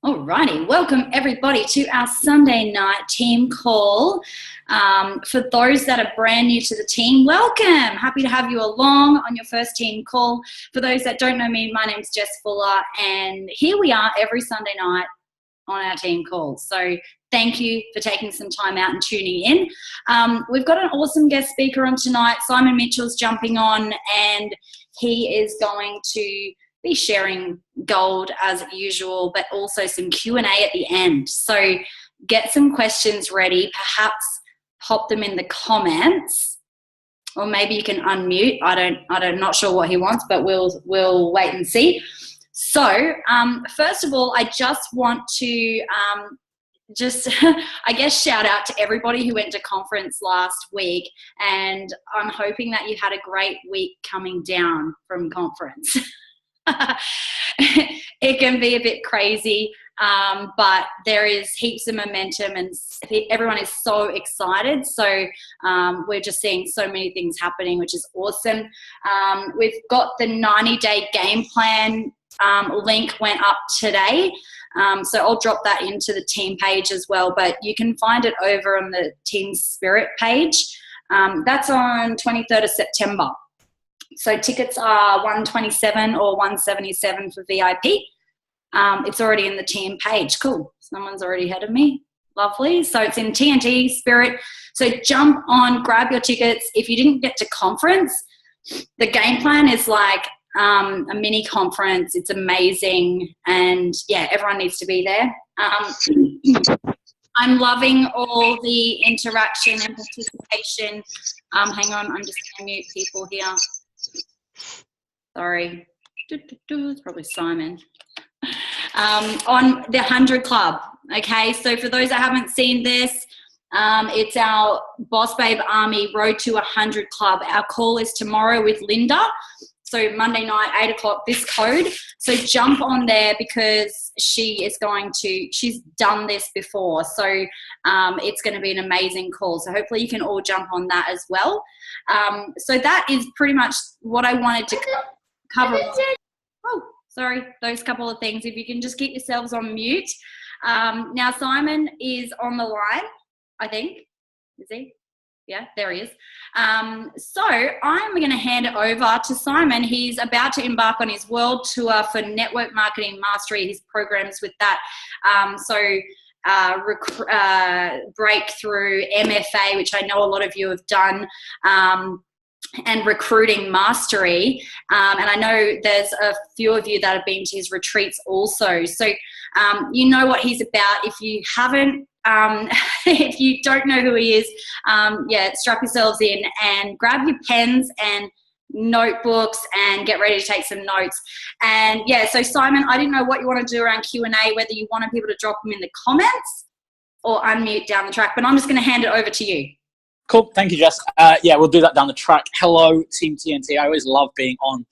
Alrighty, welcome everybody to our Sunday night team call. For those that are brand new to the team, welcome. Happy to have you along on your first team call. For those that don't know me, my name's Jess Fuller, and here we are every Sunday night on our team calls. So thank you for taking some time out and tuning in. We've got an awesome guest speaker on tonight. Simon Mitchell's jumping on, and he is going to be sharing gold as usual, but also some Q&A at the end. So get some questions ready, perhaps pop them in the comments, or maybe you can unmute. I'm not sure what he wants, but we'll wait and see. So first of all, I just want to I guess shout out to everybody who went to conference last week, and I'm hoping that you had a great week coming down from conference. It can be a bit crazy, but there is heaps of momentum and everyone is so excited. So we're just seeing so many things happening, which is awesome. We've got the 90-day game plan link went up today. So I'll drop that into the team page as well, but you can find it over on the Team Spirit page. That's on 23rd of September. So tickets are $127 or $177 for VIP. It's already in the team page. Cool. Someone's already ahead of me. Lovely. So it's in TNT Spirit. So jump on, grab your tickets. If you didn't get to conference, the game plan is like a mini conference. It's amazing. And yeah, everyone needs to be there. I'm loving all the interaction and participation. Hang on, I'm just going to mute people here. Sorry. It's probably Simon. On the 100 Club. Okay, so for those that haven't seen this, it's our Boss Babe Army Road to 100 Club. Our call is tomorrow with Linda. So Monday night, 8 o'clock, this code. So jump on there because she's done this before. So it's going to be an amazing call. So hopefully you can all jump on that as well. So that is pretty much what I wanted to cover. Oh, sorry, those couple of things. If you can just keep yourselves on mute. Now Simon is on the line, I think. Is he? Yeah, there he is. So I'm going to hand it over to Simon. He's about to embark on his world tour for Network Marketing Mastery, his programs with that. Breakthrough, MFA, which I know a lot of you have done, and Recruiting Mastery. And I know there's a few of you that have been to his retreats also. So you know what he's about. If you haven't, if you don't know who he is, strap yourselves in and grab your pens and notebooks and get ready to take some notes. And yeah, so Simon, I didn't know what you want to do around Q&A, whether you wanted people to drop them in the comments or unmute down the track, but I'm just going to hand it over to you. Cool. Thank you, Jess. We'll do that down the track. Hello, Team TNT. I always love being on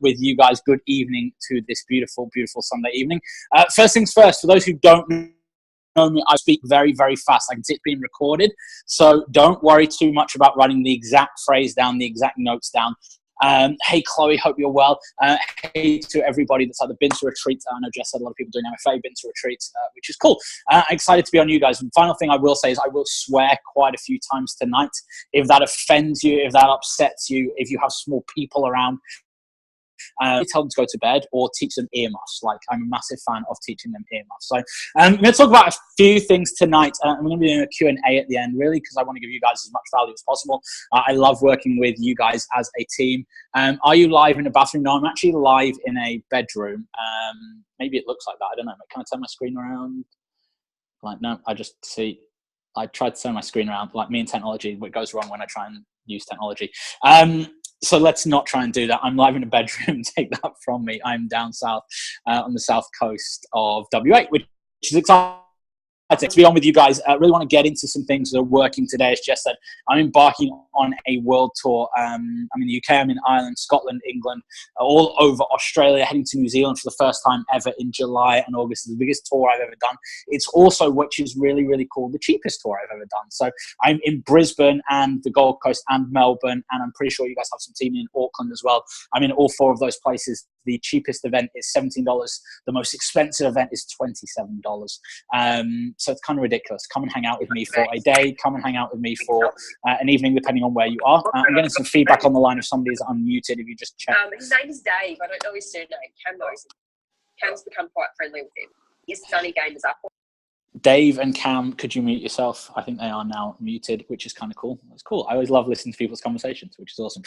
with you guys. Good evening to this beautiful, beautiful Sunday evening. First things first, for those who don't know me, I speak very, very fast. I can see it's being recorded. So don't worry too much about writing the exact phrase down, the exact notes down. Hey, Chloe, hope you're well. Hey to everybody that's either been to retreats. I know Jess said a lot of people doing MFA, been to retreats, which is cool. Excited to be on you guys. And final thing I will say is I will swear quite a few times tonight. If that offends you, if that upsets you, if you have small people around, tell them to go to bed or teach them earmuffs. Like, I'm a massive fan of teaching them earmuffs. So I'm going to talk about a few things tonight. I'm going to be doing a Q&A at the end, really, because I want to give you guys as much value as possible. I love working with you guys as a team. Are you live in a bathroom? No, I'm actually live in a bedroom. Maybe it looks like that. I don't know. Can I turn my screen around? Like, no, I tried to turn my screen around. Like me and technology, what goes wrong when I try and use technology. So let's not try and do that. I'm live in a bedroom. Take that from me. I'm down south on the south coast of WA, which is exciting to be on with you guys. I really want to get into some things that are working today. As Jess said, I'm embarking on a world tour. I'm in the UK, I'm in Ireland, Scotland, England, all over Australia, heading to New Zealand for the first time ever in July and August. It's the biggest tour I've ever done. It's also, which is really, really cool, the cheapest tour I've ever done. So I'm in Brisbane and the Gold Coast and Melbourne, and I'm pretty sure you guys have some team in Auckland as well. I'm in all 4 of those places. The cheapest event is $17. The most expensive event is $27. So it's kind of ridiculous. Come and hang out with me for a day. Come and hang out with me for an evening, depending on where you are. I'm getting some feedback on the line if somebody is unmuted. If you just check. His name is Dave. I don't know his surname. Cam knows him. Cam's become quite friendly with him. His Sunny game is up. Dave and Cam, could you mute yourself? I think they are now muted, which is kind of cool. It's cool. I always love listening to people's conversations, which is awesome.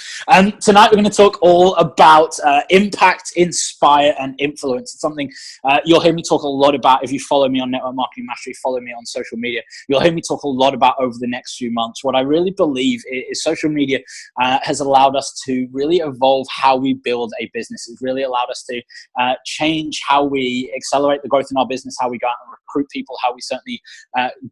Tonight, we're going to talk all about impact, inspire, and influence. It's something you'll hear me talk a lot about if you follow me on Network Marketing Mastery, follow me on social media. You'll hear me talk a lot about over the next few months. What I really believe is social media has allowed us to really evolve how we build a business. It's really allowed us to change how we accelerate the growth in our business, how we go out and recruit people, how we certainly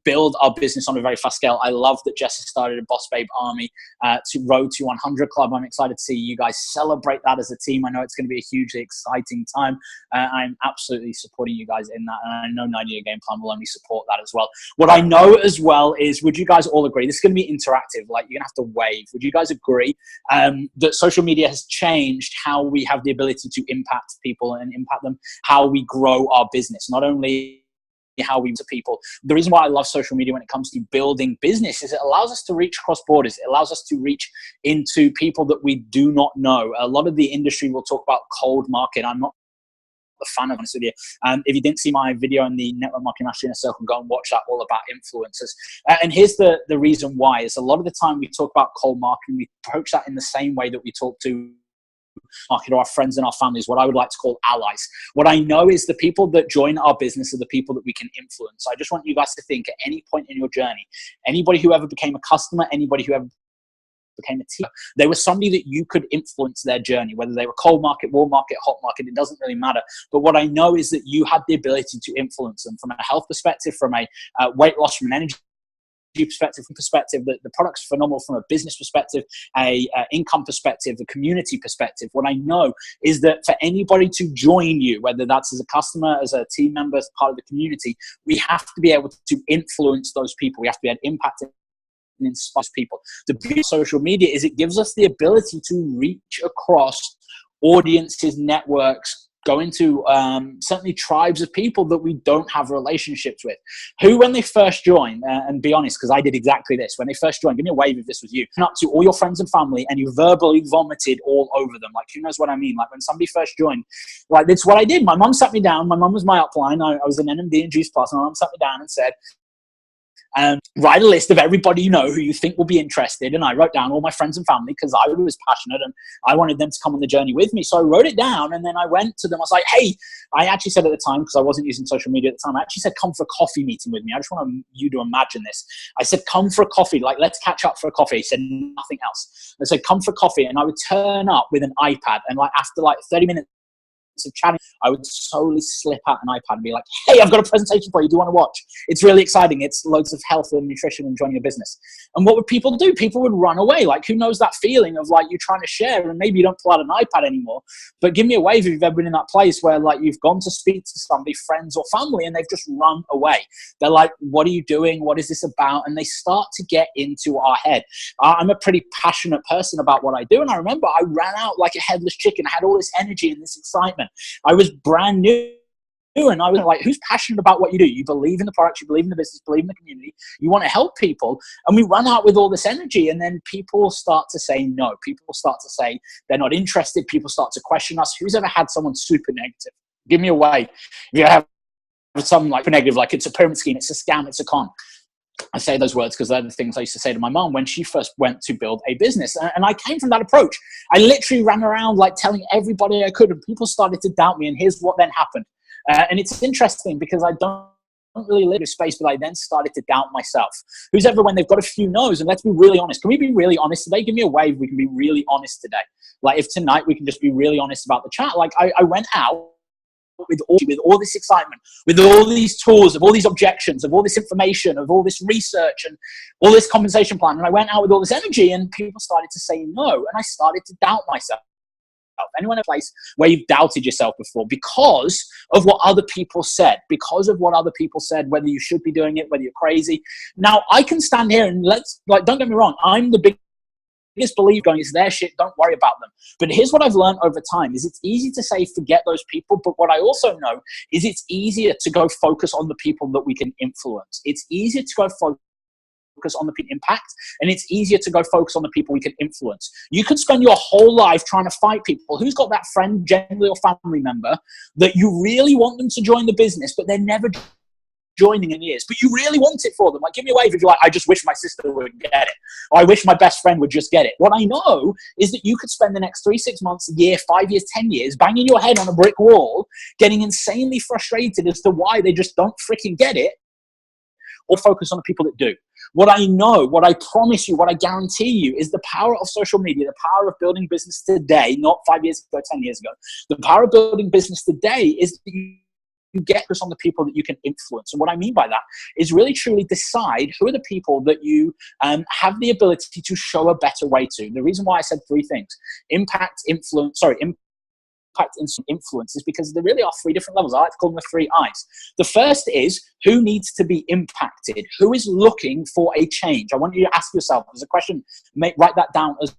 build our business on a very fast scale. I love that Jess has started a Boss Babe Army to Road to 100 Club. I'm excited to see you guys celebrate that as a team. I know it's going to be a hugely exciting time. I'm absolutely supporting you guys in that, and I know 90-Day Game Plan will only support that as well. What I know as well is, would you guys all agree, this is going to be interactive, like you're going to have to wave. Would you guys agree that social media has changed how we have the ability to impact people and impact them, how we grow our business, not only how we to people. The reason why I love social media when it comes to building business is it allows us to reach across borders. It allows us to reach into people that we do not know. A lot of the industry will talk about cold market. I'm not a fan of, honest with you. If you didn't see my video in the Network Marketing Mastery in a Circle, go and watch that, all about influencers. And here's the reason why is a lot of the time we talk about cold marketing, we approach that in the same way that we talk to market or our friends and our families, what I would like to call allies. What I know is the people that join our business are the people that we can influence. I just want you guys to think at any point in your journey, anybody who ever became a customer, anybody who ever became a team, they were somebody that you could influence their journey, whether they were cold market, warm market, hot market, it doesn't really matter. But what I know is that you had the ability to influence them from a health perspective, from a weight loss, from an energy perspective, the product's phenomenal from a business perspective, a income perspective, a community perspective. What I know is that for anybody to join you, whether that's as a customer, as a team member, as part of the community, we have to be able to influence those people. We have to be able to impact and inspire people. The beauty of social media is it gives us the ability to reach across audiences, networks, go into certainly tribes of people that we don't have relationships with, who when they first join, and be honest, because I did exactly this, when they first joined, give me a wave if this was you, up to all your friends and family and you verbally vomited all over them. Like, who knows what I mean? Like when somebody first joined, like that's what I did. My mum sat me down. My mum was my upline. I was an NMD and Juice Plus, and my mum sat me down and said, write a list of everybody you know who you think will be interested. And I wrote down all my friends and family because I was passionate and I wanted them to come on the journey with me. So I wrote it down and then I went to them. I was like, hey, I actually said at the time, because I wasn't using social media at the time, I actually said, come for a coffee meeting with me. I just want you to imagine this. I said, come for a coffee. Like, let's catch up for a coffee. He said nothing else. I said, come for coffee. And I would turn up with an iPad. And like after like 30 minutes of chatting, I would slowly slip out an iPad and be like, hey, I've got a presentation for you. Do you want to watch? It's really exciting. It's loads of health and nutrition and joining a business. And what would people do? People would run away. Like, who knows that feeling of like you're trying to share and maybe you don't pull out an iPad anymore, but give me a wave if you've ever been in that place where like you've gone to speak to somebody, friends or family, and they've just run away. They're like, what are you doing? What is this about? And they start to get into our head. I'm a pretty passionate person about what I do. And I remember I ran out like a headless chicken. I had all this energy and this excitement. I was brand new and I was like, who's passionate about what you do? You believe in the product, you believe in the business, believe in the community, you want to help people. And we run out with all this energy and then people start to say no. People start to say they're not interested. People start to question us. Who's ever had someone super negative? Give me a way. If you have something like negative, like it's a pyramid scheme, it's a scam, it's a con. I say those words because they're the things I used to say to my mom when she first went to build a business. And I came from that approach. I literally ran around like telling everybody I could, and people started to doubt me. And here's what then happened. And it's interesting because I don't really live in space, but I then started to doubt myself. Who's ever, when they've got a few no's, and let's be really honest. Can we be really honest today? Give me a wave. We can be really honest today. Like if tonight we can just be really honest about the chat. Like I went out with all this excitement, with all these tools, of all these objections, of all this information, of all this research and all this compensation plan. And I went out with all this energy and people started to say no. And I started to doubt myself. Anyone in a place where you've doubted yourself before because of what other people said, whether you should be doing it, whether you're crazy. Now I can stand here and don't get me wrong. I'm the biggest believer going, it's their shit, don't worry about them. But here's what I've learned over time is it's easy to say, forget those people. But what I also know is it's easier to go focus on the people that we can influence. It's easier to go focus on the impact, and it's easier to go focus on the people we can influence. You could spend your whole life trying to fight people. Who's got that friend, generally, or family member that you really want them to join the business, but they're never joining in years, but you really want it for them? Like, give me a wave if you're like, I just wish my sister would get it, or I wish my best friend would just get it. What I know is that you could spend the next 3, 6 months, a year, 5 years, 10 years, banging your head on a brick wall, getting insanely frustrated as to why they just don't freaking get it, or focus on the people that do. What I know, what I promise you, what I guarantee you is the power of social media, the power of building business today, not 5 years ago, 10 years ago. The power of building business today is that you get focus on the people that you can influence. And what I mean by that is really truly decide who are the people that you have the ability to show a better way to. The reason why I said 3 things, impact, influence, and influence is because there really are 3 different levels. I like to call them the 3 I's. The first is who needs to be impacted? Who is looking for a change? I want you to ask yourself, as a question, write that down as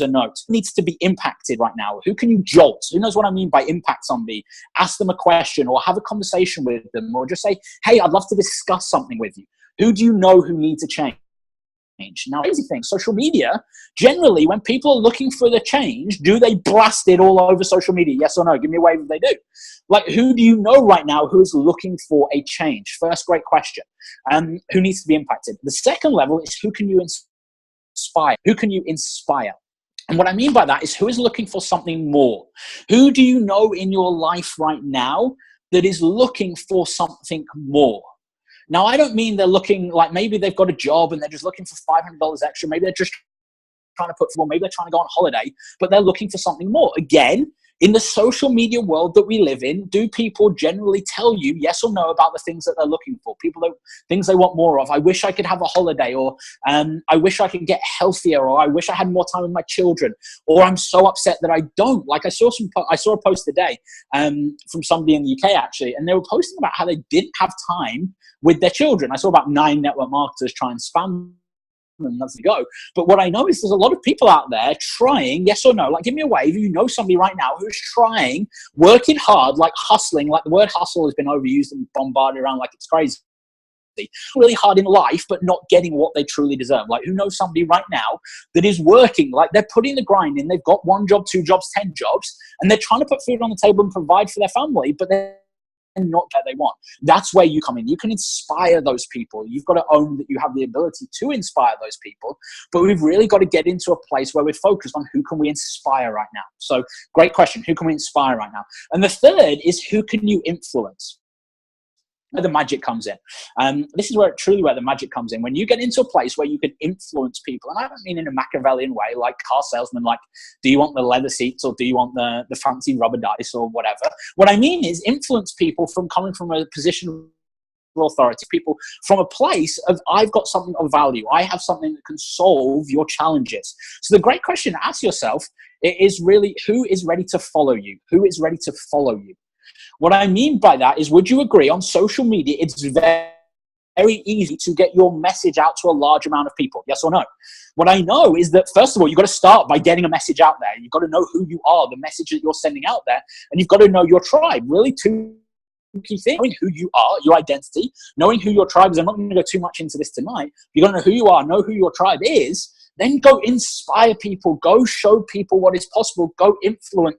a note. Who needs to be impacted right now? Who can you jolt? Who knows what I mean by impact somebody? Ask them a question or have a conversation with them, or just say, hey, I'd love to discuss something with you. Who do you know who needs a change? Now, crazy thing, social media, generally, when people are looking for the change, do they blast it all over social media? Yes or no? Give me a wave if they do. Like, who do you know right now who is looking for a change? First great question. Who needs to be impacted? The second level is who can you inspire? Who can you inspire? And what I mean by that is who is looking for something more? Who do you know in your life right now that is looking for something more? Now, I don't mean they're looking like maybe they've got a job and they're just looking for $500 extra. Maybe they're just trying to maybe they're trying to go on holiday, but they're looking for something more. Again, in the social media world that we live in, do people generally tell you yes or no about the things that they're looking for? Things they want more of. I wish I could have a holiday, or I wish I could get healthier, or I wish I had more time with my children, or I'm so upset that I don't. Like I saw a post today from somebody in the UK actually, and they were posting about how they didn't have time with their children. I saw about 9 network marketers try and spam and let's go. But what I know is there's a lot of people out there trying, yes or no, like give me a wave, you know somebody right now who's trying, working hard, like hustling, like the word hustle has been overused and bombarded around like it's crazy. Really hard in life, but not getting what they truly deserve. Like, who knows somebody right now that is working, like they're putting the grind in, they've got 1 job, 2 jobs, 10 jobs, and they're trying to put food on the table and provide for their family, but they're not what they want. That's where you come in. You can inspire those people. You've got to own that you have the ability to inspire those people, but we've really got to get into a place where we're focused on who can we inspire right now. So great question. Who can we inspire right now? And the third is who can you influence? Where the magic comes in. This is where the magic comes in. When you get into a place where you can influence people, and I don't mean in a Machiavellian way, like car salesman, like, do you want the leather seats or do you want the fancy rubber dice or whatever? What I mean is influence people from coming from a position of authority, people from a place of, I've got something of value. I have something that can solve your challenges. So the great question to ask yourself is really, who is ready to follow you? Who is ready to follow you? What I mean by that is, would you agree on social media, it's very easy to get your message out to a large amount of people? Yes or no? What I know is that, first of all, you've got to start by getting a message out there. You've got to know who you are, the message that you're sending out there, and you've got to know your tribe. Really, 2 key things: knowing who you are, your identity, knowing who your tribe is. I'm not going to go too much into this tonight. You've got to know who you are, know who your tribe is, then go inspire people, go show people what is possible, go influence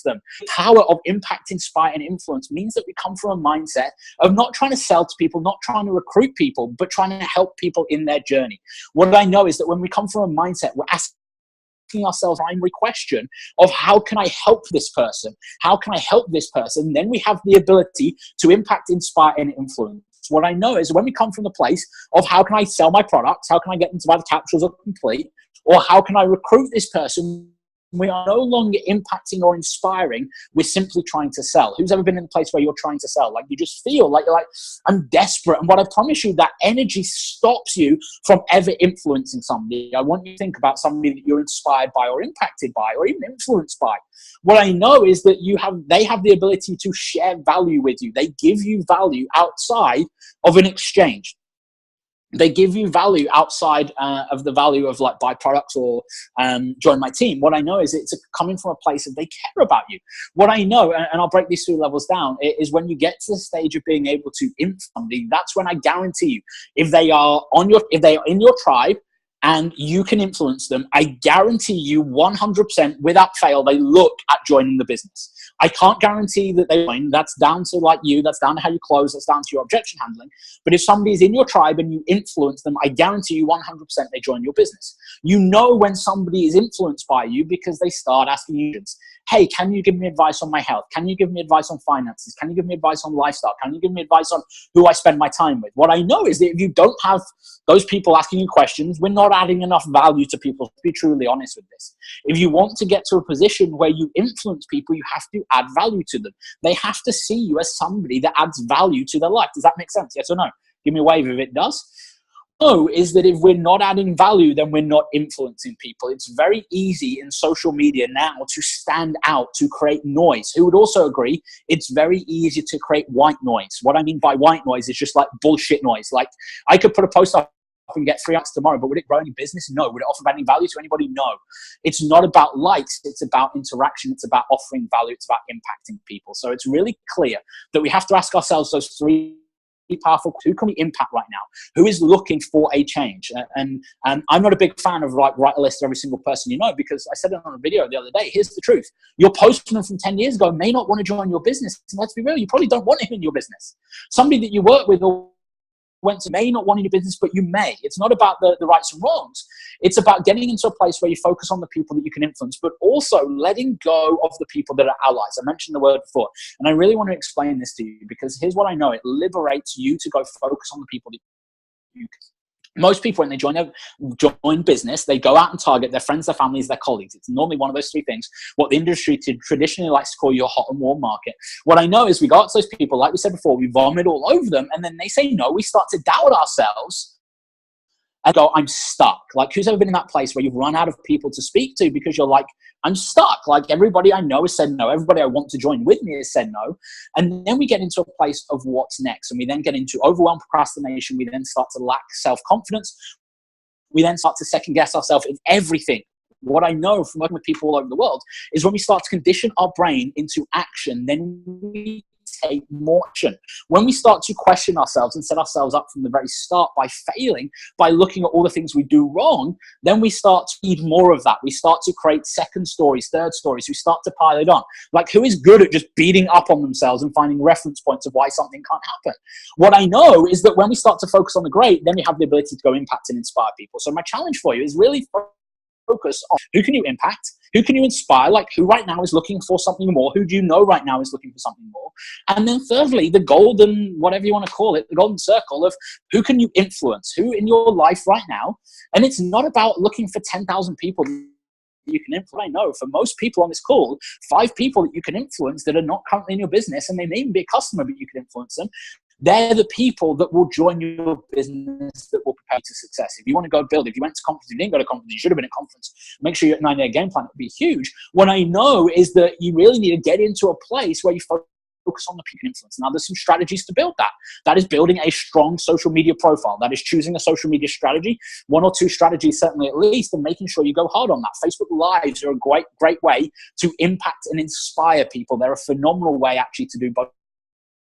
them. The power of impact, inspire, and influence means that we come from a mindset of not trying to sell to people, not trying to recruit people, but trying to help people in their journey. What I know is that when we come from a mindset, we're asking ourselves the primary question of, how can I help this person? How can I help this person? Then we have the ability to impact, inspire, and influence. What I know is when we come from the place of, how can I sell my products? How can I get them to buy the capsules or complete? Or how can I recruit this person We are no longer impacting or inspiring. We're simply trying to sell. Who's ever been in a place where you're trying to sell? Like you just feel like you're like, I'm desperate. And what I promise you, that energy stops you from ever influencing somebody. I want you to think about somebody that you're inspired by or impacted by or even influenced by. What I know is that they have the ability to share value with you. They give you value outside of an exchange. They give you value outside of the value of like buy products or join my team. What I know is it's coming from a place that they care about you. What I know, and I'll break these 2 levels down, is when you get to the stage of being able to influence somebody, that's when I guarantee you, if they are in your tribe and you can influence them, I guarantee you 100% without fail, they look at joining the business. I can't guarantee that they join. That's down to like you. That's down to how you close. That's down to your objection handling. But if somebody's in your tribe and you influence them, I guarantee you 100% they join your business. You know when somebody is influenced by you because they start asking you, hey, can you give me advice on my health? Can you give me advice on finances? Can you give me advice on lifestyle? Can you give me advice on who I spend my time with? What I know is that if you don't have those people asking you questions, we're not adding enough value to people, to be truly honest with this. If you want to get to a position where you influence people, you have to add value to them. They have to see you as somebody that adds value to their life. Does that make sense? Yes or no? Give me a wave if it does. No, is that if we're not adding value, then we're not influencing people. It's very easy in social media now to stand out, to create noise. Who would also agree it's very easy to create white noise? What I mean by white noise is just like bullshit noise. Like I could put a post up and get 3 likes tomorrow, but would it grow any business? No. Would it offer any value to anybody? No. It's not about likes. It's about interaction. It's about offering value. It's about impacting people. So it's really clear that we have to ask ourselves those 3 powerful, who can we impact right now? Who is looking for a change? And I'm not a big fan of like write a list of every single person you know, because I said it on a video the other day. Here's the truth. Your postman from 10 years ago may not want to join your business. And let's be real, you probably don't want him in your business. Somebody that you work with or went to may not want in your business, but you may. It's not about the rights and wrongs. It's about getting into a place where you focus on the people that you can influence, but also letting go of the people that are allies. I mentioned the word before, and I really want to explain this to you because here's what I know. It liberates you to go focus on the people that you can. Most people, when they join business, they go out and target their friends, their families, their colleagues. It's normally one of those 3 things, what the industry traditionally likes to call your hot and warm market. What I know is we go out to those people, like we said before, we vomit all over them, and then they say no. We start to doubt ourselves and go, I'm stuck. Like, who's ever been in that place where you've run out of people to speak to because you're like, I'm stuck. Like, everybody I know has said no. Everybody I want to join with me has said no. And then we get into a place of what's next. And we then get into overwhelmed procrastination. We then start to lack self-confidence. We then start to second guess ourselves in everything. What I know from working with people all over the world is when we start to condition our brain into action, then we take more action. When we start to question ourselves and set ourselves up from the very start by failing, by looking at all the things we do wrong, then we start to need more of that. We start to create second stories, third stories. We start to pile it on. Like, who is good at just beating up on themselves and finding reference points of why something can't happen? What I know is that when we start to focus on the great, then we have the ability to go impact and inspire people. So my challenge for you is really focus on who can you impact, who can you inspire, like who right now is looking for something more, who do you know right now is looking for something more, and then thirdly, the golden, whatever you want to call it, the golden circle of who can you influence, who in your life right now. And it's not about looking for 10,000 people you can influence. I know for most people on this call, 5 people that you can influence that are not currently in your business, and they may even be a customer, but you can influence them. They're the people that will join your business, that will prepare you to success. If you want to go build, if you went to conference, if you didn't go to conference, you should have been at conference, make sure you're at 9-day game plan. It would be huge. What I know is that you really need to get into a place where you focus on the people influence. Now, there's some strategies to build that. That is building a strong social media profile. That is choosing a social media strategy, 1 or 2 strategies certainly at least, and making sure you go hard on that. Facebook Lives are a great way to impact and inspire people. They're a phenomenal way actually to do both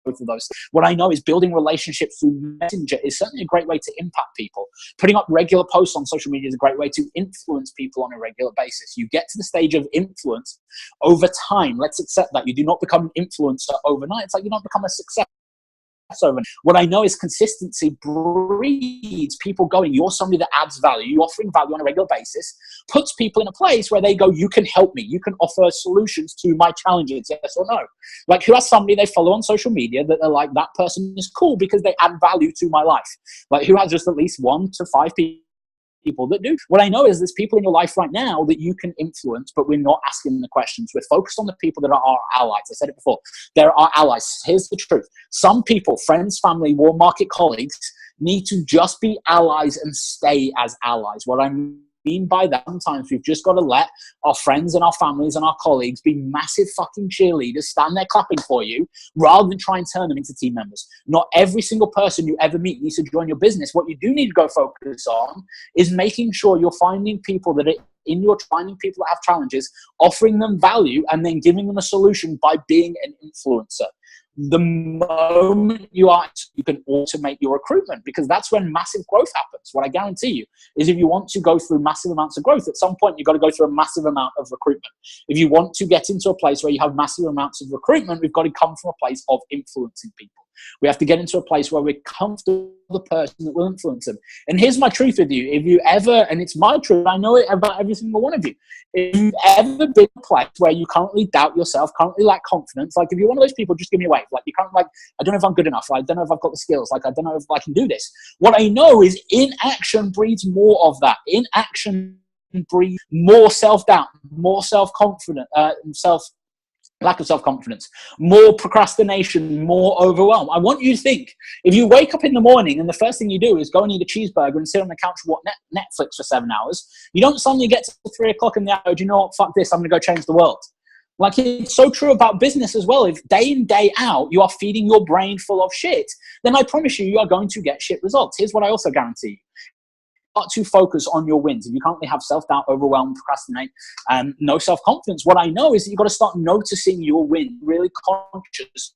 of those. What I know is building relationships through Messenger is certainly a great way to impact people. Putting up regular posts on social media is a great way to influence people on a regular basis. You get to the stage of influence over time. Let's accept that. You do not become an influencer overnight. It's like you don't become a success overnight. What I know is consistency breeds people going, you're somebody that adds value, you're offering value on a regular basis, puts people in a place where they go, you can help me, you can offer solutions to my challenges, yes or no. Like, who has somebody they follow on social media that they're like, that person is cool because they add value to my life? Like, who has just at least 1 to 5 people people that do. What I know is there's people in your life right now that you can influence, but we're not asking them the questions. We're focused on the people that are our allies. I said it before. They're our allies. Here's the truth. Some people, friends, family, warm market colleagues, need to just be allies and stay as allies. What I mean by that, sometimes we've just got to let our friends and our families and our colleagues be massive fucking cheerleaders, stand there clapping for you, rather than try and turn them into team members. Not every single person you ever meet needs to join your business. What you do need to go focus on is making sure you're finding people that are finding people that have challenges, offering them value, and then giving them a solution by being an influencer. The moment you can automate your recruitment, because that's when massive growth happens. What I guarantee you is if you want to go through massive amounts of growth, at some point you've got to go through a massive amount of recruitment. If you want to get into a place where you have massive amounts of recruitment, we've got to come from a place of influencing people. We have to get into a place where we're comfortable with the person that will influence them. And here's my truth with you. If you ever, and it's my truth, I know it about every single one of you. If you've ever been in a place where you currently doubt yourself, currently lack confidence, like if you're one of those people, just give me a wave. Like you can't, like, I don't know if I'm good enough. I don't know if I've got the skills. Like, I don't know if I can do this. What I know is inaction breeds more of that. Inaction breeds more self-doubt, more self-confidence, lack of self-confidence, more procrastination, more overwhelm. I want you to think, if you wake up in the morning and the first thing you do is go and eat a cheeseburger and sit on the couch and watch Netflix for 7 hours, you don't suddenly get to 3 o'clock in the hour, do you know what, fuck this, I'm going to go change the world. Like, it's so true about business as well. If day in, day out, you are feeding your brain full of shit, then I promise you, you are going to get shit results. Here's what I also guarantee you. Start to focus on your wins. If you currently have self-doubt, overwhelm, procrastinate, and no self-confidence, what I know is that you've got to start noticing your win, really conscious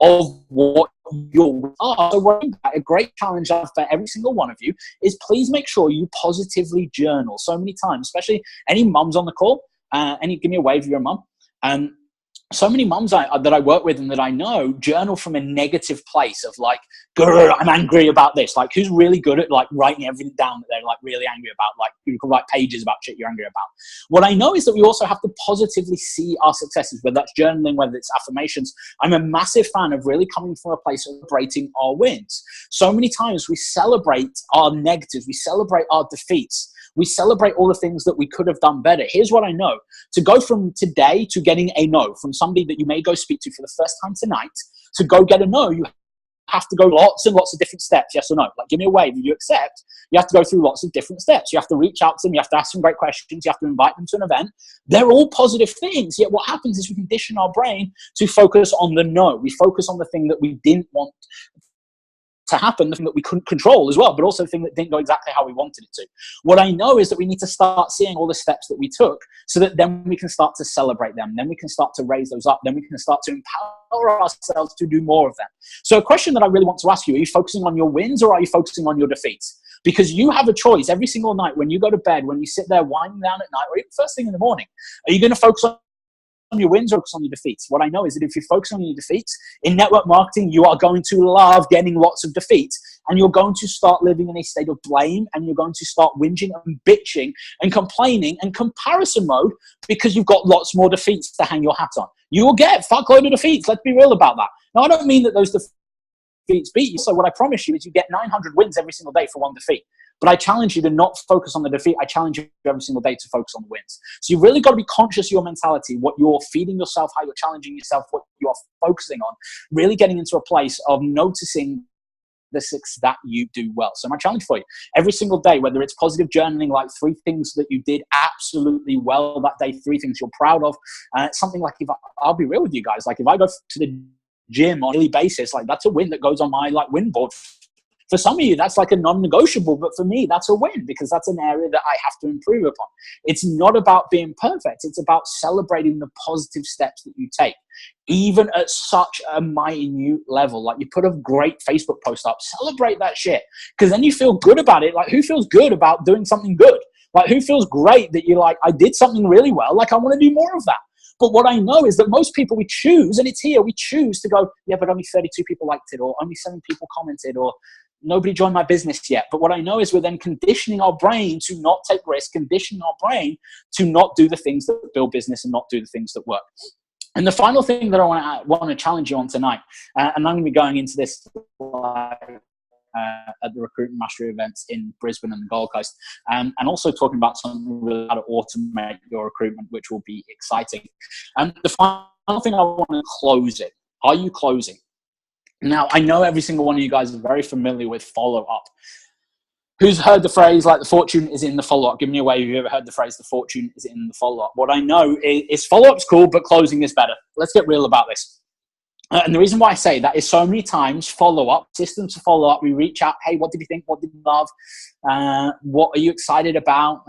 of what your wins are. So a great challenge for every single one of you is please make sure you positively journal. So many times, especially any mums on the call, give me a wave if you're a mum. So many mums that I work with and that I know journal from a negative place of like, I'm angry about this. Like, who's really good at like writing everything down that they're like really angry about? Like, you can write pages about shit you're angry about. What I know is that we also have to positively see our successes, whether that's journaling, whether it's affirmations. I'm a massive fan of really coming from a place of celebrating our wins. So many times we celebrate our negatives, we celebrate our defeats. We celebrate all the things that we could have done better. Here's what I know. To go from today to getting a no from somebody that you may go speak to for the first time tonight, to go get a no, you have to go lots and lots of different steps, yes or no. Like, give me a wave. If you accept, you have to go through lots of different steps. You have to reach out to them. You have to ask them great questions. You have to invite them to an event. They're all positive things. Yet what happens is we condition our brain to focus on the no. We focus on the thing that we didn't want to happen, the thing that we couldn't control as well, but also the thing that didn't go exactly how we wanted it to. What I know is that we need to start seeing all the steps that we took so that then we can start to celebrate them. Then we can start to raise those up. Then we can start to empower ourselves to do more of them. So a question that I really want to ask you, are you focusing on your wins or are you focusing on your defeats? Because you have a choice every single night when you go to bed, when you sit there winding down at night, or even first thing in the morning. Are you going to focus on your wins or focus on your defeats? What I know is that if you focus on your defeats, in network marketing, you are going to love getting lots of defeats, and you're going to start living in a state of blame, and you're going to start whinging and bitching and complaining and comparison mode because you've got lots more defeats to hang your hat on. You will get a fuckload of defeats. Let's be real about that. Now, I don't mean that those defeats beat you. So what I promise you is you get 900 wins every single day for one defeat. But I challenge you to not focus on the defeat. I challenge you every single day to focus on the wins. So you've really got to be conscious of your mentality, what you're feeding yourself, how you're challenging yourself, what you're focusing on, really getting into a place of noticing the success that you do well. So my challenge for you, every single day, whether it's positive journaling, like 3 things that you did absolutely well that day, 3 things you're proud of, something like, I'll be real with you guys, like if I go to the gym on a daily basis, like that's a win that goes on my like win board. For some of you, that's like a non-negotiable, but for me, that's a win because that's an area that I have to improve upon. It's not about being perfect. It's about celebrating the positive steps that you take, even at such a minute level. Like, you put a great Facebook post up, celebrate that shit, because then you feel good about it. Like, who feels good about doing something good? Like, who feels great that you're like, I did something really well. Like, I want to do more of that. But what I know is that most people, we choose, and it's here, we choose to go, yeah, but only 32 people liked it, or only 7 people commented, or nobody joined my business yet. But what I know is we're then conditioning our brain to not take risks, conditioning our brain to not do the things that build business and not do the things that work. And the final thing that I want to challenge you on tonight, and I'm going to be going into this like at the Recruitment Mastery events in Brisbane and the Gold Coast, and also talking about something really how to automate your recruitment, which will be exciting. And the final thing I want to close it. Are you closing? Now, I know every single one of you guys are very familiar with follow-up. Who's heard the phrase, like, the fortune is in the follow-up? Give me a wave if you've ever heard the phrase, the fortune is in the follow-up. What I know is follow-up's cool, but closing is better. Let's get real about this. And the reason why I say that is so many times follow-up, systems to follow-up, we reach out, hey, what did you think? What did you love? What are you excited about?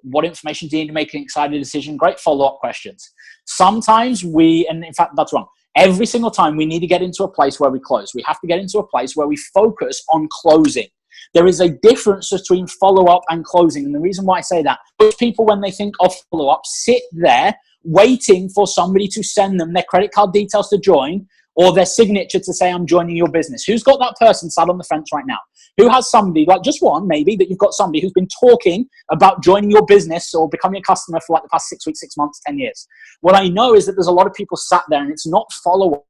What information do you need to make an excited decision? Great follow-up questions. Sometimes and in fact, that's wrong. Every single time we need to get into a place where we close. We have to get into a place where we focus on closing. There is a difference between follow-up and closing. And the reason why I say that, most people, when they think of follow-up, sit there waiting for somebody to send them their credit card details to join or their signature to say, I'm joining your business. Who's got that person sat on the fence right now? Who has somebody, like just one maybe, that you've got somebody who's been talking about joining your business or becoming a customer for like the past 6 weeks, 6 months, 10 years? What I know is that there's a lot of people sat there, and it's not follow-up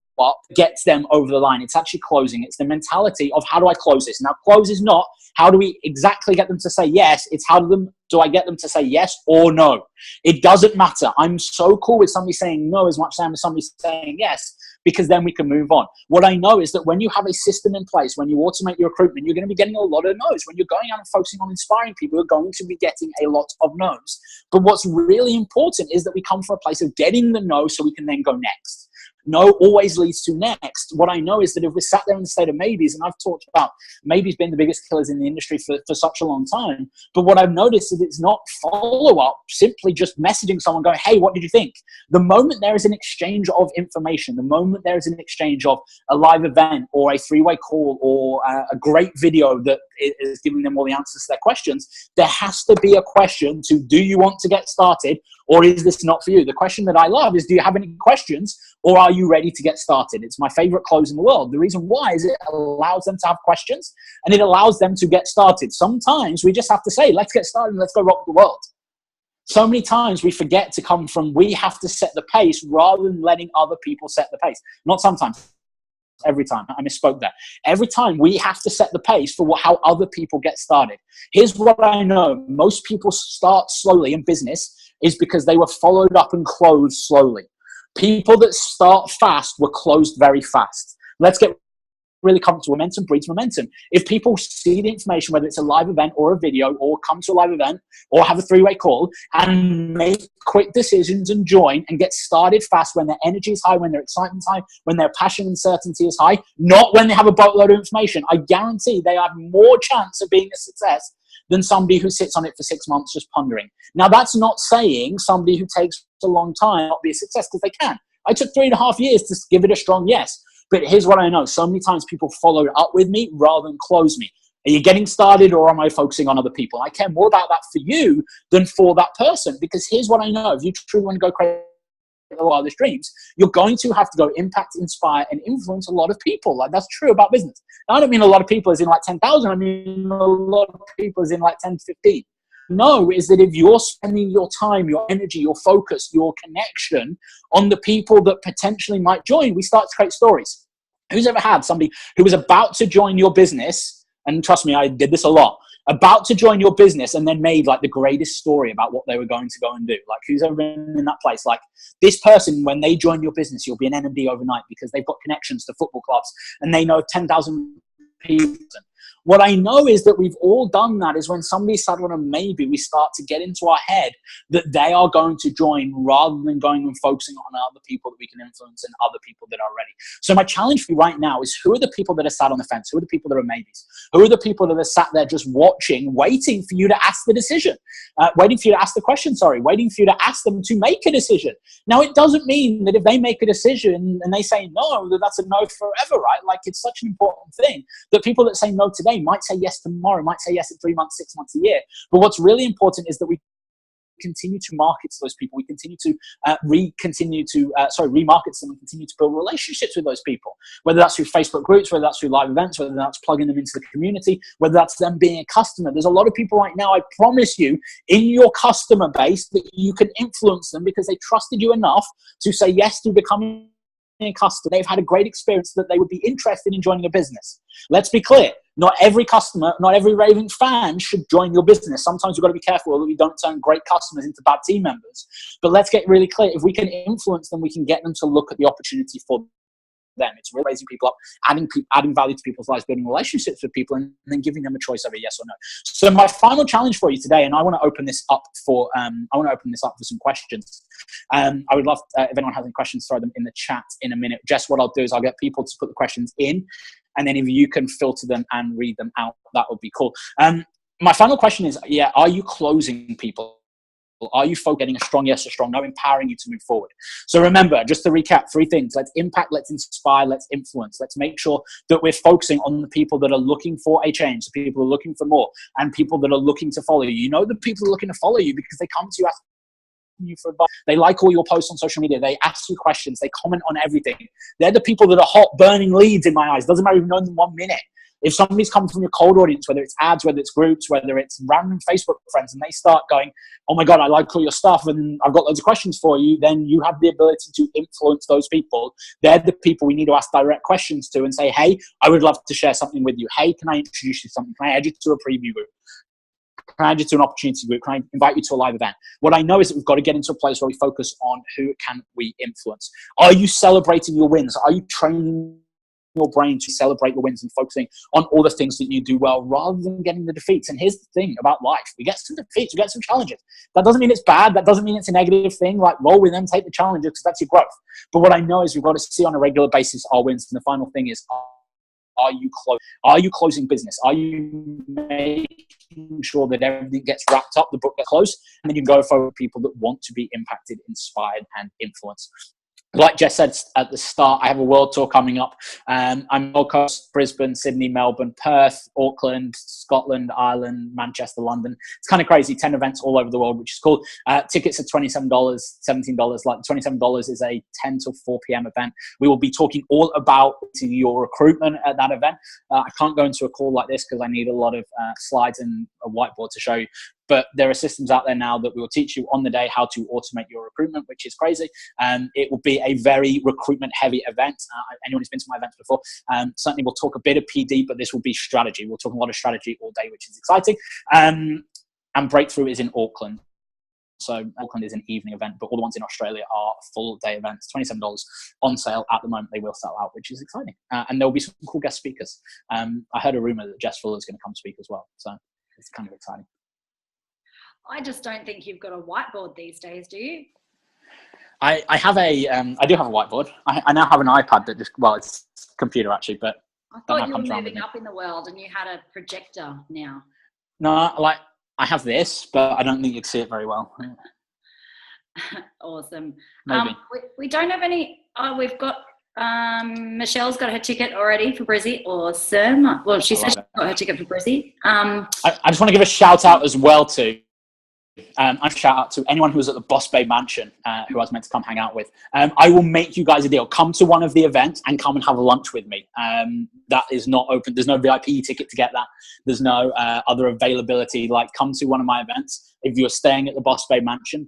gets them over the line. It's actually closing. It's the mentality of, how do I close this? Now, close is not how do we exactly get them to say yes. It's how do I get them to say yes or no? It doesn't matter. I'm so cool with somebody saying no as much as somebody saying yes, because then we can move on. What I know is that when you have a system in place, when you automate your recruitment, you're going to be getting a lot of no's. When you're going out and focusing on inspiring people, you're going to be getting a lot of no's. But what's really important is that we come from a place of getting the no so we can then go next. No always leads to next. What I know is that if we're sat there in the state of maybes, and I've talked about maybes being the biggest killers in the industry for such a long time, but what I've noticed is it's not follow-up, simply just messaging someone going, hey, what did you think? The moment there is an exchange of information, the moment there is an exchange of a live event or a three-way call or a great video that is giving them all the answers to their questions, there has to be a question to, do you want to get started, or is this not for you? The question that I love is, do you have any questions, or are you ready to get started? It's my favorite close in the world. The reason why is it allows them to have questions and it allows them to get started. Sometimes we just have to say, let's get started and let's go rock the world. So many times we forget to come from, we have to set the pace rather than letting other people set the pace. Not sometimes. Every time. I misspoke there. Every time we have to set the pace for how other people get started. Here's what I know. Most people start slowly in business is because they were followed up and closed slowly. People that start fast were closed very fast. Let's get really comfortable. Momentum breeds momentum. If people see the information, whether it's a live event or a video, or come to a live event or have a three-way call and make quick decisions and join and get started fast when their energy is high, when their excitement's high, when their passion and certainty is high, not when they have a boatload of information, I guarantee they have more chance of being a success than somebody who sits on it for 6 months just pondering. Now, that's not saying somebody who takes a long time not be a success, because they can. I took 3.5 years to give it a strong yes. But here's what I know. So many times people follow up with me rather than close me. Are you getting started, or am I focusing on other people? I care more about that for you than for that person, because here's what I know. If you truly want to go create the wildest dreams, you're going to have to go impact, inspire, and influence a lot of people. Like, that's true about business. Now, I don't mean a lot of people as in like 10,000. I mean a lot of people as in like 10 to 15. No, is that if you're spending your time, your energy, your focus, your connection on the people that potentially might join, we start to create stories. Who's ever had somebody who was about to join your business, and trust me, I did this a lot, about to join your business and then made like the greatest story about what they were going to go and do? Like, who's ever been in that place? Like, this person, when they join your business, you'll be an NMD overnight because they've got connections to football clubs and they know 10,000 people. What I know is that we've all done that, is when somebody sat on a maybe, we start to get into our head that they are going to join rather than going and focusing on other people that we can influence and other people that are ready. So my challenge for you right now is, who are the people that are sat on the fence? Who are the people that are maybes? Who are the people that are sat there just watching, waiting for you to ask the decision, waiting for you to ask the question, waiting for you to ask them to make a decision? Now, it doesn't mean that if they make a decision and they say no, that that's a no forever, right? Like, it's such an important thing that people that say no today might say yes tomorrow, might say yes in 3 months, 6 months, a year. But what's really important is that we continue to market to those people. We continue to remarket to them and continue to build relationships with those people, whether that's through Facebook groups, whether that's through live events, whether that's plugging them into the community, whether that's them being a customer. There's a lot of people right now, I promise you, in your customer base that you can influence them because they trusted you enough to say yes to becoming a customer, they've had a great experience that they would be interested in joining a business. Let's be clear. Not every customer, not every raving fan should join your business. Sometimes we've got to be careful that we don't turn great customers into bad team members. But let's get really clear. If we can influence them, we can get them to look at the opportunity for them. It's really raising people up, adding value to people's lives, building relationships with people, and then giving them a choice over yes or no. So my final challenge for you today, and I want to open this up for some questions. I would love if anyone has any questions, throw them in the chat in a minute. Just what I'll do is I'll get people to put the questions in, and then if you can filter them and read them out, that would be cool. My final question is, are you closing people? Are you getting a strong yes or strong no, empowering you to move forward? So remember, just to recap, 3 things. Let's impact, let's inspire, let's influence. Let's make sure that we're focusing on the people that are looking for a change, the people who are looking for more, and people that are looking to follow you. You know the people are looking to follow you because they come to you asking you for advice. They like all your posts on social media. They ask you questions. They comment on everything. They're the people that are hot, burning leads in my eyes. Doesn't matter if you've known them 1 minute. If somebody's come from your cold audience, whether it's ads, whether it's groups, whether it's random Facebook friends, and they start going, oh my God, I like all your stuff and I've got loads of questions for you, then you have the ability to influence those people. They're the people we need to ask direct questions to and say, hey, I would love to share something with you. Hey, can I introduce you to something? Can I add you to a preview group? Can I add you to an opportunity group? Can I invite you to a live event? What I know is that we've got to get into a place where we focus on who can we influence. Are you celebrating your wins? Are you training your brain to celebrate your wins and focusing on all the things that you do well rather than getting the defeats? And here's the thing about life. We get some defeats, we get some challenges. That doesn't mean it's bad. That doesn't mean it's a negative thing. Like, roll with them, take the challenges because that's your growth. But what I know is we've got to see on a regular basis our wins. And the final thing is, are you closing business? Are you making sure that everything gets wrapped up, the book gets closed, and then you can go for people that want to be impacted, inspired, and influenced? Like Jess said at the start, I have a world tour coming up. I'm Gold Coast, Brisbane, Sydney, Melbourne, Perth, Auckland, Scotland, Ireland, Manchester, London. It's kind of crazy, 10 events all over the world, which is cool. Tickets are $27, $17. Like $27 is a 10 till 4 p.m. event. We will be talking all about your recruitment at that event. I can't go into a call like this because I need a lot of slides and a whiteboard to show you. But there are systems out there now that will teach you on the day how to automate your recruitment, which is crazy. It will be a very recruitment-heavy event. Anyone who's been to my events before, certainly we'll talk a bit of PD, but this will be strategy. We'll talk a lot of strategy all day, which is exciting. And Breakthrough is in Auckland. So Auckland is an evening event, but all the ones in Australia are full-day events. $27 on sale at the moment. They will sell out, which is exciting. And there will be some cool guest speakers. I heard a rumor that Jess Fuller is going to come speak as well. So it's kind of exciting. I just don't think you've got a whiteboard these days, do you? I do have a whiteboard. I now have an iPad that it's a computer actually, but I thought you were moving up in the world and you had a projector now. No, like I have this, but I don't think you'd see it very well. Awesome. Maybe. We don't have any. Oh, we've got Michelle's got her ticket already for Brizzy. Awesome. Well, she said she got her ticket for Brizzy. I just want to give a shout out as well to. A shout out to anyone who was at the Boss Bay Mansion who I was meant to come hang out with. I will make you guys a deal. Come to one of the events and come and have lunch with me. That is not open. There's no VIP ticket to get that. There's no other availability. Like, come to one of my events. If you're staying at the Boss Bay Mansion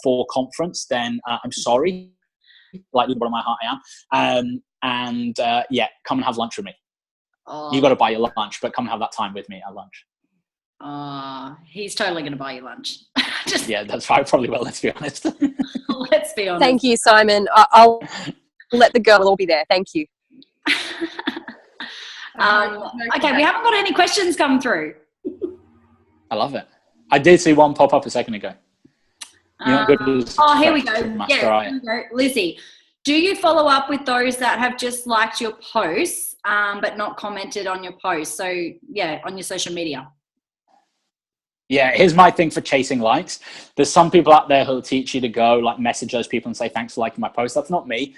for conference, then I'm sorry. Like, with the bottom of my heart I am. Come and have lunch with me. Oh. You got to buy your lunch, but come and have that time with me at lunch. He's totally going to buy you lunch. Yeah, that's right. Probably will. Let's be honest. Let's be honest. Thank you, Simon. I'll let the girl all be there. Thank you. Okay, we haven't got any questions come through. I love it. I did see one pop up a second ago. Here we go. Here we go. Lizzie, do you follow up with those that have just liked your posts but not commented on your post? So, on your social media. Yeah, here's my thing for chasing likes. There's some people out there who'll teach you to go message those people and say, thanks for liking my post. That's not me.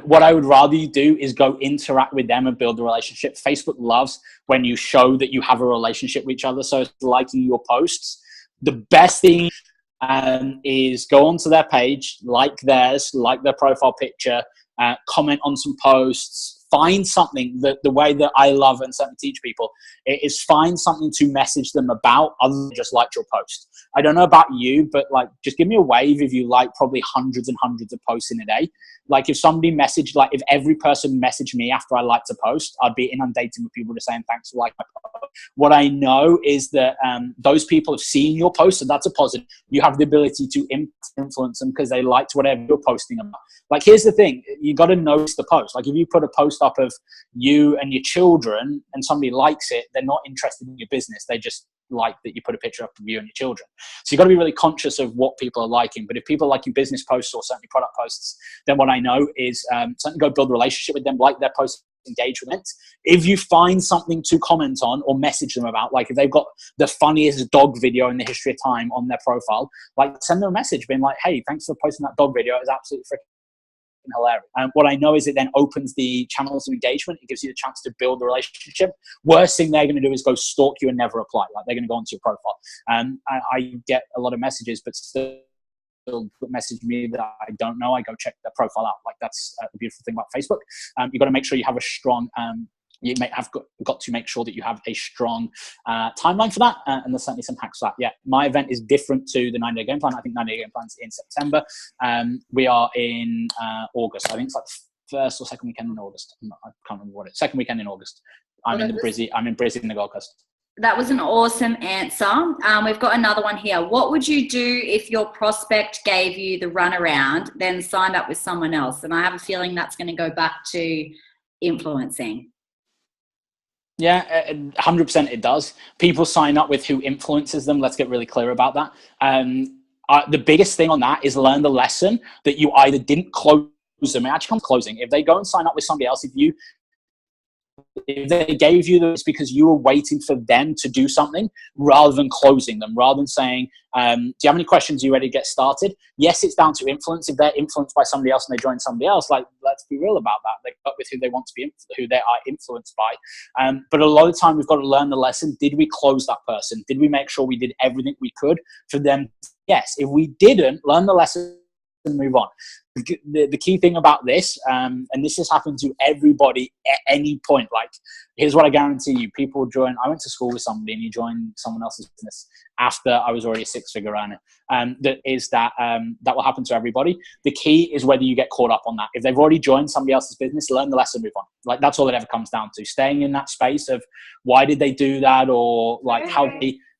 What I would rather you do is go interact with them and build a relationship. Facebook loves when you show that you have a relationship with each other. So it's liking your posts. The best thing is go onto their page, like theirs, like their profile picture, comment on some posts, find something that the way that I love and certainly teach people is find something to message them about other than just like your post. I don't know about you, but like, just give me a wave if you like probably hundreds and hundreds of posts in a day. Like if somebody messaged, like if every person messaged me after I liked a post, I'd be inundated with people just saying, thanks for liking my post. What I know is that those people have seen your post, and that's a positive. You have the ability to influence them because they liked whatever you're posting about. Like, here's the thing. You got to notice the post. Like if you put a post up of you and your children and somebody likes it, they're not interested in your business. They just like that you put a picture up of you and your children. So you've got to be really conscious of what people are liking. But if people are liking business posts or certainly product posts, then what I know is certainly go build a relationship with them, like their posts, engage with it. If you find something to comment on or message them about, like if they've got the funniest dog video in the history of time on their profile, like send them a message being like, hey, thanks for posting that dog video. It was absolutely freaking hilarious. And what I know is it then opens the channels of engagement. It gives you the chance to build a relationship. Worst thing they're going to do is go stalk you and never reply. Like they're going to go onto your profile. I get a lot of messages, but still message me that I don't know. I go check their profile out. Like that's the beautiful thing about Facebook. You've got to make sure you have a strong you may have got to make sure that you have a strong timeline for that, and there's certainly some hacks for that. Yeah, my event is different to the 9-day game plan. I think 9-day game plan's in September. We are in August. I think it's like the first or second weekend in August. I can't remember what it is. Second weekend in August. I'm in Brizzy in the Gold Coast. That was an awesome answer. We've got another one here. What would you do if your prospect gave you the runaround, then signed up with someone else? And I have a feeling that's going to go back to influencing. Yeah, 100% it does. People sign up with who influences them. Let's get really clear about that. The biggest thing on that is learn the lesson that you either didn't close them. It actually comes closing. If they go and sign up with somebody else, if they gave you this because you were waiting for them to do something rather than closing them, rather than saying, do you have any questions? Are you ready to get started? Yes, it's down to influence. If they're influenced by somebody else and they join somebody else, like, let's be real about that. They got with who they want to be, who they are influenced by. But a lot of the time we've got to learn the lesson. Did we close that person? Did we make sure we did everything we could for them? Yes. If we didn't, learn the lesson and move on. The key thing about this, and this has happened to everybody at any point, like, here's what I guarantee you, people join. I went to school with somebody and you joined someone else's business after I was already a 6-figure earner. That will happen to everybody. The key is whether you get caught up on that. If they've already joined somebody else's business, learn the lesson, move on. Like, that's all it ever comes down to. Staying in that space of why did they do that, or like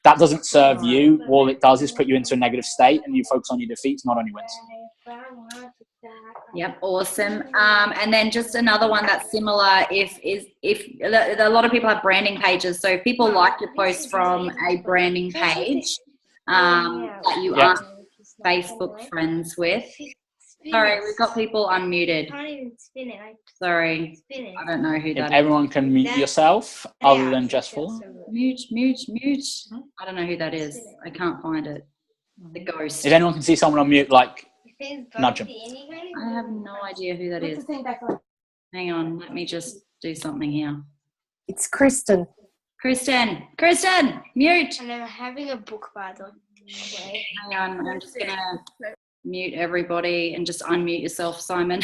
that doesn't serve you. All it does is put you into a negative state, and you focus on your defeats, not on your wins. Yep, awesome. And then just another one that's similar. If a lot of people have branding pages, so if people like your posts from a branding page that you aren't Facebook friends with. Sorry, we've got people unmuted. I can't even spin it. Sorry, I don't know who that is. Everyone can mute yourself other than just full. Mute. I don't know who that is. I can't find it. The ghost. If anyone can see someone on mute, like, nudge them. I have no idea who that is. Hang on, let me just do something here. It's Kristen, mute. And I'm having a book battle. Hang on, I'm just gonna mute everybody and just unmute yourself, Simon.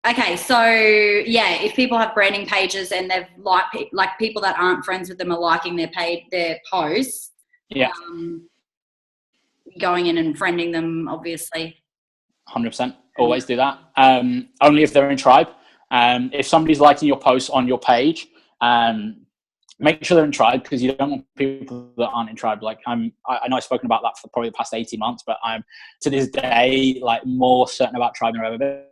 Okay, so yeah, if people have branding pages and they've like people that aren't friends with them are liking their posts, going in and friending them, obviously. 100%. Always do that. Only if they're in tribe. If somebody's liking your post on your page, make sure they're in tribe, because you don't want people that aren't in tribe. Like, I know I've spoken about that for probably the past 18 months, but I'm to this day like more certain about tribe than I've ever been.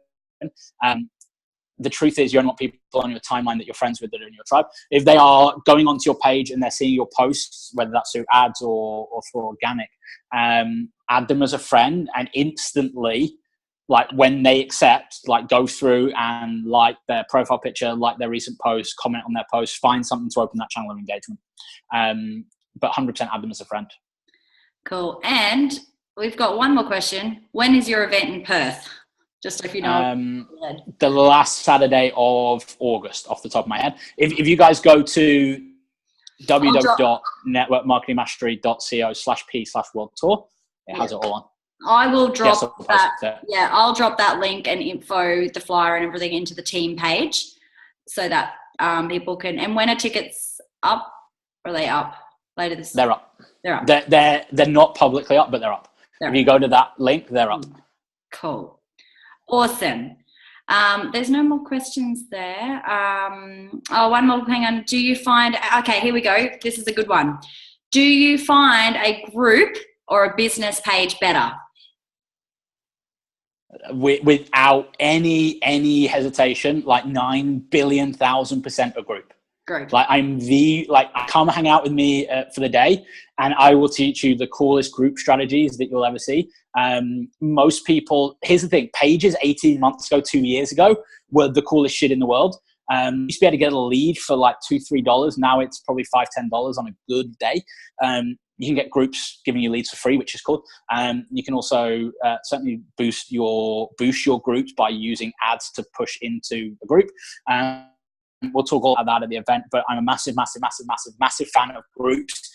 The truth is, you don't want people on your timeline that you're friends with that are in your tribe. If they are going onto your page and they're seeing your posts, whether that's through ads or through organic, add them as a friend, and instantly, like, when they accept, like, go through and like their profile picture, like their recent posts, comment on their posts, find something to open that channel of engagement. But 100% add them as a friend. Cool. And we've got one more question. When is your event in Perth? Just if you know. The last Saturday of August, off the top of my head. If you guys go to www.networkmarketingmastery.co/p/world tour, it has it all on. I will drop Yes, I'll post that. it. Yeah, I'll drop that link and info, the flyer and everything into the team page so that people can. And when are tickets up? Or are they up later this? They're up. They're up. They're not publicly up, but they're up. If you go to that link, they're up. Cool. Awesome. There's no more questions there. One more. Hang on. Do you find? Okay, here we go. This is a good one. Do you find a group or a business page better? Without any hesitation, like 9,000,000,000% a group. Group. Like come hang out with me for the day, and I will teach you the coolest group strategies that you'll ever see. Most people, here's the thing: pages 18 months ago, 2 years ago, were the coolest shit in the world. You used to be able to get a lead for like $2-3. Now it's probably $5-10 on a good day. You can get groups giving you leads for free, which is cool. You can also certainly boost your groups by using ads to push into a group. We'll talk all about that at the event, but I'm a massive fan of groups.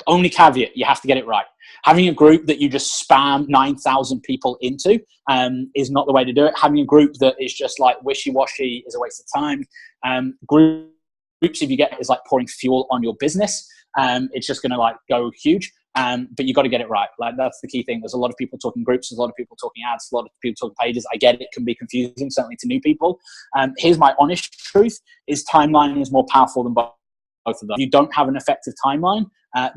Only caveat, you have to get it right. Having a group that you just spam 9,000 people into is not the way to do it. Having a group that is just like wishy-washy is a waste of time. Groups, if you get, is like pouring fuel on your business. It's just going to like go huge. But you got to get it right. Like that's the key thing. There's a lot of people talking groups. There's a lot of people talking ads. A lot of people talking pages. I get it can be confusing, certainly to new people. Here's my honest truth: is timeline is more powerful than both of them. If you don't have an effective timeline,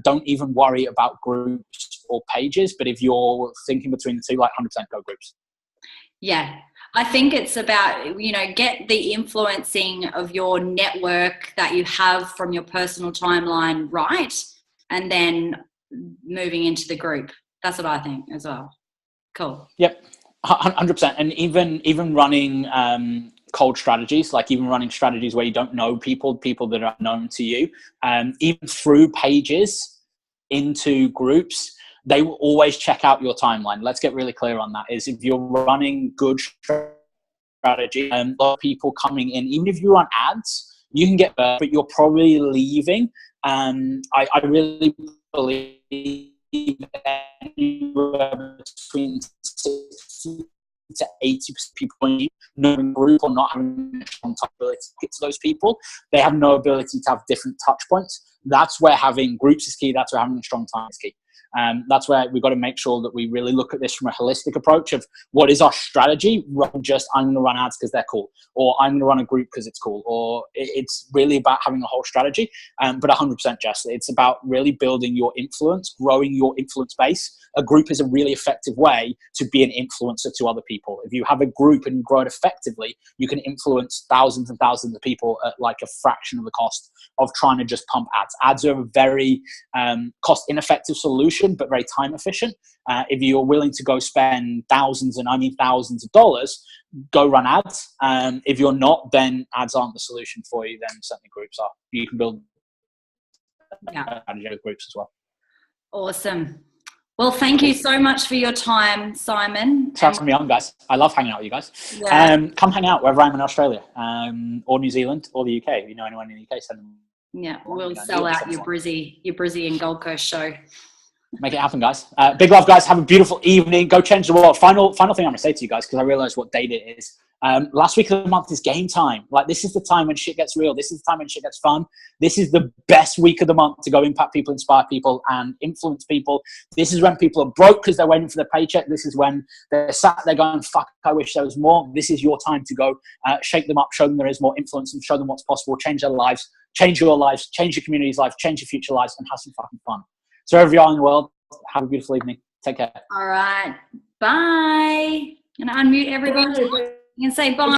don't even worry about groups or pages. But if you're thinking between the two, like 100% go groups. Yeah. I think it's about, get the influencing of your network that you have from your personal timeline right, and then moving into the group. That's what I think as well. Cool. Yep, 100%. And even running cold strategies, like even running strategies where you don't know people that are known to you, even through pages into groups, they will always check out your timeline. Let's get really clear on that. Is if you're running good strategy, a lot of people coming in, even if you run ads, you can get there, but you're probably leaving. I really believe that between 60 to 80% of people knowing group or not having a strong ability to get to those people, they have no ability to have different touch points. That's where having groups is key. That's where having a strong time is key. That's where we've got to make sure that we really look at this from a holistic approach of what is our strategy, rather than just I'm going to run ads because they're cool, or I'm going to run a group because it's cool, or it's really about having a whole strategy. But 100%, Jess, it's about really building your influence, growing your influence base. A group is a really effective way to be an influencer to other people. If you have a group and you grow it effectively, you can influence thousands and thousands of people at like a fraction of the cost of trying to just pump ads. Ads are a very cost ineffective solution, but very time efficient. If you're willing to go spend thousands of dollars, go run ads. If you're not, then ads aren't the solution for you. Then certainly groups are. You can build groups as well. Awesome. Well, thank you so much for your time, Simon. Thanks for having me on, guys. I love hanging out with you guys. Yeah. Come hang out wherever I'm in Australia, or New Zealand, or the UK. If you know anyone in the UK, send them. Yeah, we'll sell out your Brizzy and Gold Coast show. Make it happen, guys. Big love, guys. Have a beautiful evening. Go change the world. Final thing I'm going to say to you guys, because I realized what date it is. Last week of the month is game time. Like, this is the time when shit gets real. This is the time when shit gets fun. This is the best week of the month to go impact people, inspire people, and influence people. This is when people are broke because they're waiting for their paycheck. This is when they're sat there going, fuck, I wish there was more. This is your time to go shake them up, show them there is more influence, and show them what's possible, change their lives, change your lives, change your community's life, change your future lives, and have some fucking fun. So wherever you are in the world, have a beautiful evening. Take care. All right. Bye. I'm going to unmute everybody. You can say bye.